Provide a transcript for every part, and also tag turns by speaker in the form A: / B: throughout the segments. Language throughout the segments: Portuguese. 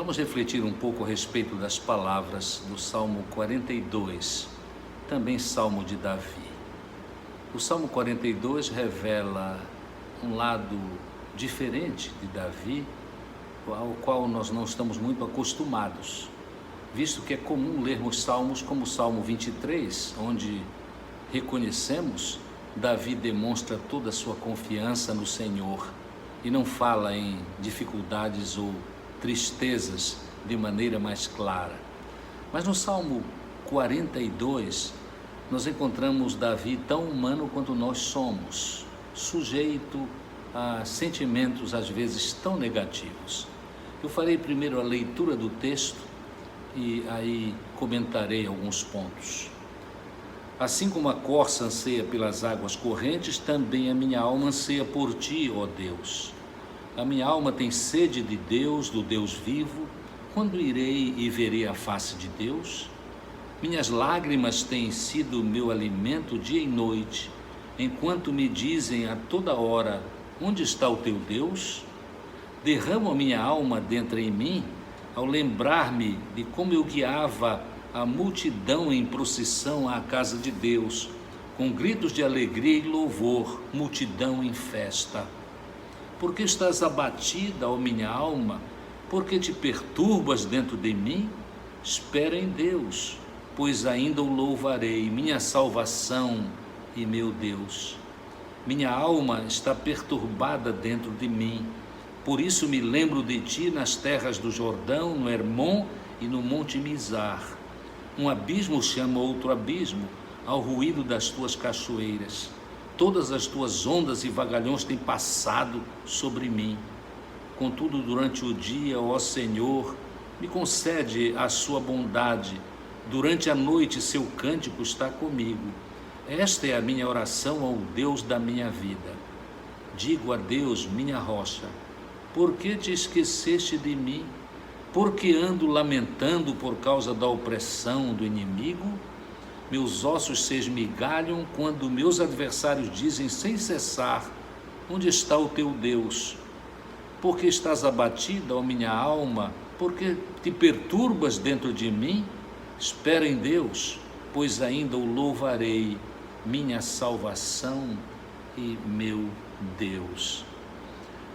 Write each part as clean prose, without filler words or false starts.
A: Vamos refletir um pouco a respeito das palavras do Salmo 42, também Salmo de Davi. O Salmo 42 revela um lado diferente de Davi, ao qual nós não estamos muito acostumados, visto que é comum lermos salmos como o Salmo 23, onde reconhecemos Davi demonstra toda a sua confiança no Senhor e não fala em dificuldades ou tristezas de maneira mais clara. Mas no Salmo 42, nós encontramos Davi tão humano quanto nós somos, sujeito a sentimentos às vezes tão negativos. Eu farei primeiro a leitura do texto e aí comentarei alguns pontos. Assim como a corça anseia pelas águas correntes, também a minha alma anseia por ti, ó Deus. A minha alma tem sede de Deus, do Deus vivo. Quando irei e verei a face de Deus? Minhas lágrimas têm sido meu alimento dia e noite, enquanto me dizem a toda hora: onde está o teu Deus? Derramo a minha alma dentro em mim, ao lembrar-me de como eu guiava a multidão em procissão à casa de Deus, com gritos de alegria e louvor, multidão em festa. Por que estás abatida, ó minha alma? Por que te perturbas dentro de mim? Espera em Deus, pois ainda o louvarei, minha salvação e meu Deus. Minha alma está perturbada dentro de mim, por isso me lembro de ti nas terras do Jordão, no Hermon e no Monte Mizar. Um abismo chama outro abismo, ao ruído das tuas cachoeiras. Todas as tuas ondas e vagalhões têm passado sobre mim. Contudo, durante o dia, ó Senhor, me concede a sua bondade. Durante a noite, seu cântico está comigo. Esta é a minha oração ao Deus da minha vida. Digo a Deus, minha rocha: por que te esqueceste de mim? Por que ando lamentando por causa da opressão do inimigo? Meus ossos se esmigalham quando meus adversários dizem sem cessar: onde está o teu Deus? Por que estás abatida, ó minha alma? Por que te perturbas dentro de mim? Espera em Deus, pois ainda o louvarei, minha salvação e meu Deus.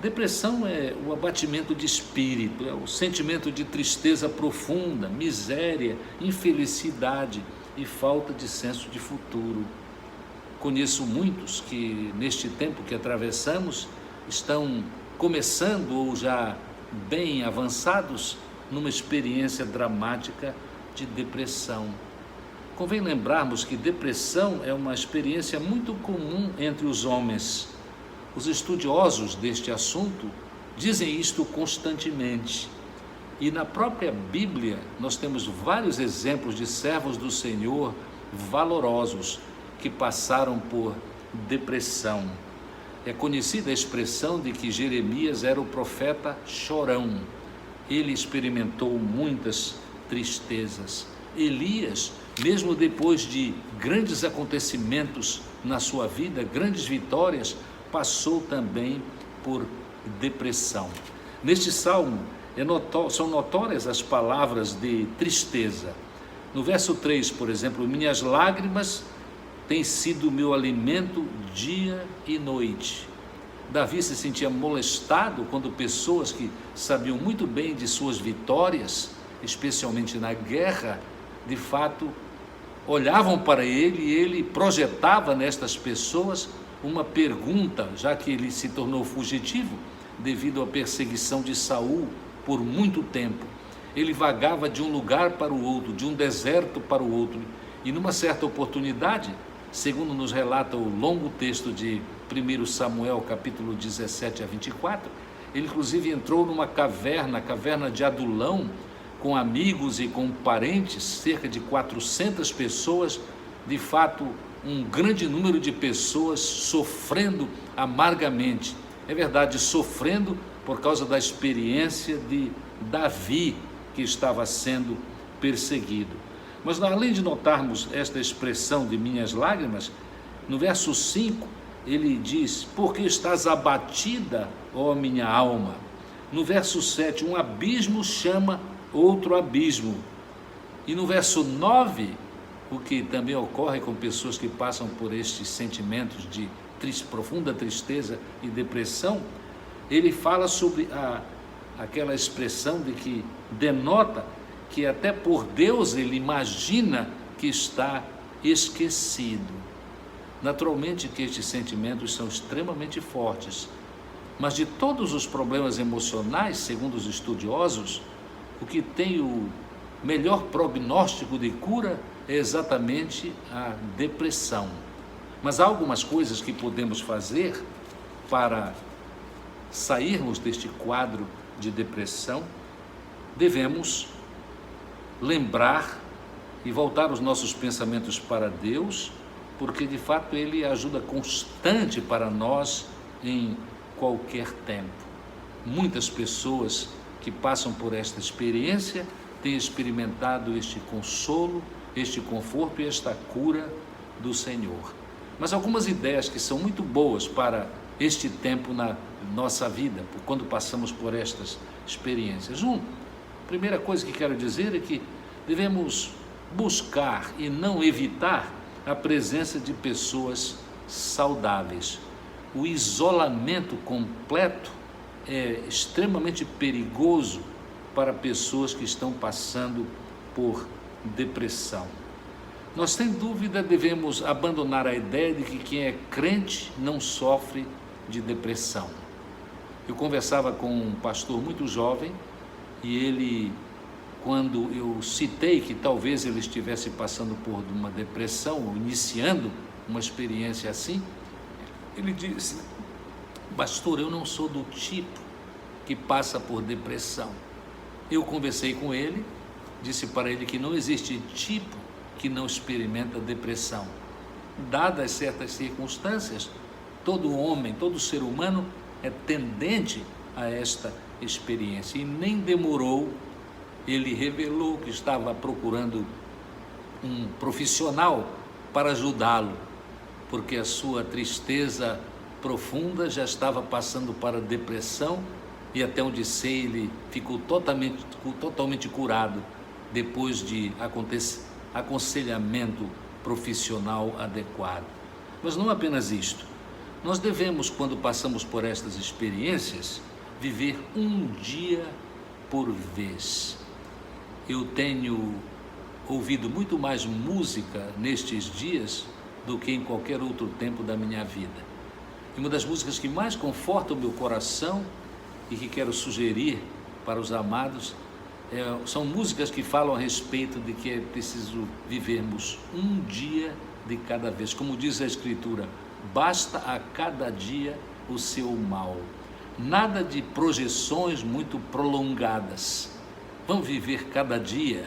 A: Depressão é o abatimento de espírito, é o sentimento de tristeza profunda, miséria, infelicidade e falta de senso de futuro. Conheço muitos que, neste tempo que atravessamos, estão começando ou já bem avançados numa experiência dramática de depressão. Convém lembrarmos que depressão é uma experiência muito comum entre os homens. Os estudiosos deste assunto dizem isto constantemente. E na própria Bíblia nós temos vários exemplos de servos do Senhor valorosos que passaram por depressão. É conhecida a expressão de que Jeremias era o profeta chorão. Ele experimentou muitas tristezas. Elias, mesmo depois de grandes acontecimentos na sua vida, grandes vitórias, passou também por depressão. Neste salmo são notórias as palavras de tristeza. No verso 3, por exemplo: minhas lágrimas têm sido meu alimento dia e noite. Davi se sentia molestado quando pessoas que sabiam muito bem de suas vitórias, especialmente na guerra, de fato olhavam para ele e ele projetava nestas pessoas uma pergunta, já que ele se tornou fugitivo devido à perseguição de Saul por muito tempo. Ele vagava de um lugar para o outro, de um deserto para o outro, e numa certa oportunidade, segundo nos relata o longo texto de 1 Samuel, capítulo 17 a 24, ele inclusive entrou numa caverna, a caverna de Adulão, com amigos e com parentes, cerca de 400 pessoas, de fato, um grande número de pessoas sofrendo amargamente. É verdade, sofrendo por causa da experiência de Davi, que estava sendo perseguido. Mas além de notarmos esta expressão de minhas lágrimas, no verso 5, ele diz: por que estás abatida, ó minha alma? No verso 7, um abismo chama outro abismo. E no verso 9, o que também ocorre com pessoas que passam por estes sentimentos de profunda tristeza e depressão, ele fala sobre aquela expressão de que denota que até por Deus ele imagina que está esquecido. Naturalmente que estes sentimentos são extremamente fortes, mas de todos os problemas emocionais, segundo os estudiosos, o que tem o melhor prognóstico de cura é exatamente a depressão. Mas há algumas coisas que podemos fazer para sairmos deste quadro de depressão. Devemos lembrar e voltar os nossos pensamentos para Deus, porque de fato Ele é ajuda constante para nós em qualquer tempo. Muitas pessoas que passam por esta experiência têm experimentado este consolo, este conforto e esta cura do Senhor. Mas algumas ideias que são muito boas para este tempo na nossa vida, quando passamos por estas experiências. Primeira coisa que quero dizer é que devemos buscar e não evitar a presença de pessoas saudáveis. O isolamento completo é extremamente perigoso para pessoas que estão passando por depressão. Nós, sem dúvida, devemos abandonar a ideia de que quem é crente não sofre de depressão. Eu conversava com um pastor muito jovem e ele, quando eu citei que talvez ele estivesse passando por uma depressão, ou iniciando uma experiência assim, ele disse: pastor, eu não sou do tipo que passa por depressão. Eu conversei com ele, disse para ele que não existe tipo que não experimenta depressão. Dadas certas circunstâncias, todo homem, todo ser humano é tendente a esta experiência. E nem demorou, ele revelou que estava procurando um profissional para ajudá-lo, porque a sua tristeza profunda já estava passando para depressão, e até onde sei, ele ficou totalmente curado depois de aconselhamento profissional adequado. Mas não apenas isto. Nós devemos, quando passamos por estas experiências, viver um dia por vez. Eu tenho ouvido muito mais música nestes dias do que em qualquer outro tempo da minha vida. E uma das músicas que mais conforta o meu coração e que quero sugerir para os amados são músicas que falam a respeito de que é preciso vivermos um dia de cada vez. Como diz a Escritura, basta a cada dia o seu mal. Nada de projeções muito prolongadas. Vamos viver cada dia.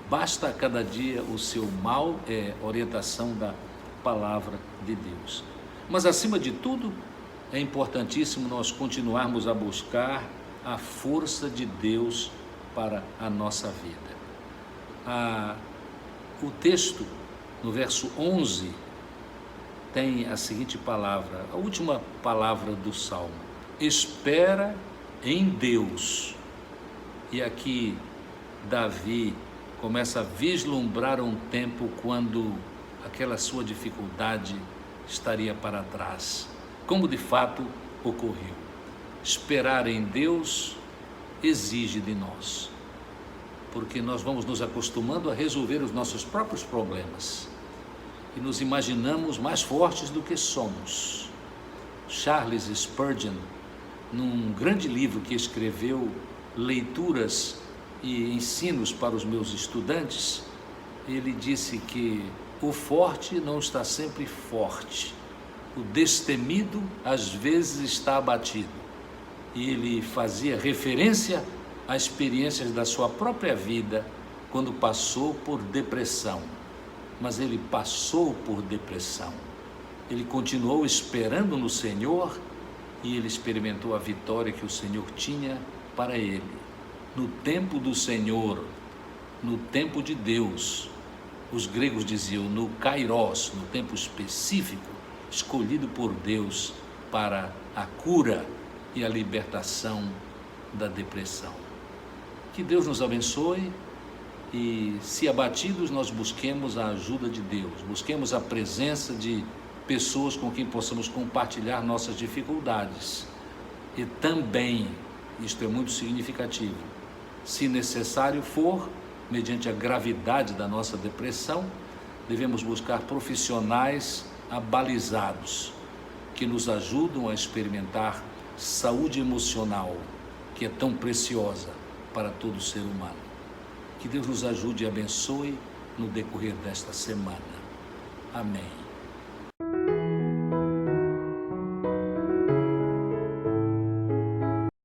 A: Basta a cada dia o seu mal, é orientação da palavra de Deus. Mas acima de tudo, é importantíssimo nós continuarmos a buscar a força de Deus para a nossa vida. O texto, no verso 11, tem a seguinte palavra, a última palavra do Salmo: espera em Deus. E aqui Davi começa a vislumbrar um tempo quando aquela sua dificuldade estaria para trás, como de fato ocorreu. Esperar em Deus exige de nós, porque nós vamos nos acostumando a resolver os nossos próprios problemas e nos imaginamos mais fortes do que somos. Charles Spurgeon, num grande livro que escreveu, Leituras e Ensinos para os Meus Estudantes, ele disse que o forte não está sempre forte, o destemido às vezes está abatido. E ele fazia referência a experiências da sua própria vida quando passou por depressão. Mas ele passou por depressão. Ele continuou esperando no Senhor e ele experimentou a vitória que o Senhor tinha para ele. No tempo do Senhor, no tempo de Deus, os gregos diziam no kairos, no tempo específico, escolhido por Deus para a cura e a libertação da depressão. Que Deus nos abençoe e, se abatidos, nós busquemos a ajuda de Deus, busquemos a presença de pessoas com quem possamos compartilhar nossas dificuldades. E também, isto é muito significativo, se necessário for, mediante a gravidade da nossa depressão, devemos buscar profissionais abalizados, que nos ajudam a experimentar saúde emocional, que é tão preciosa para todo ser humano. Que Deus nos ajude e abençoe no decorrer desta semana. Amém.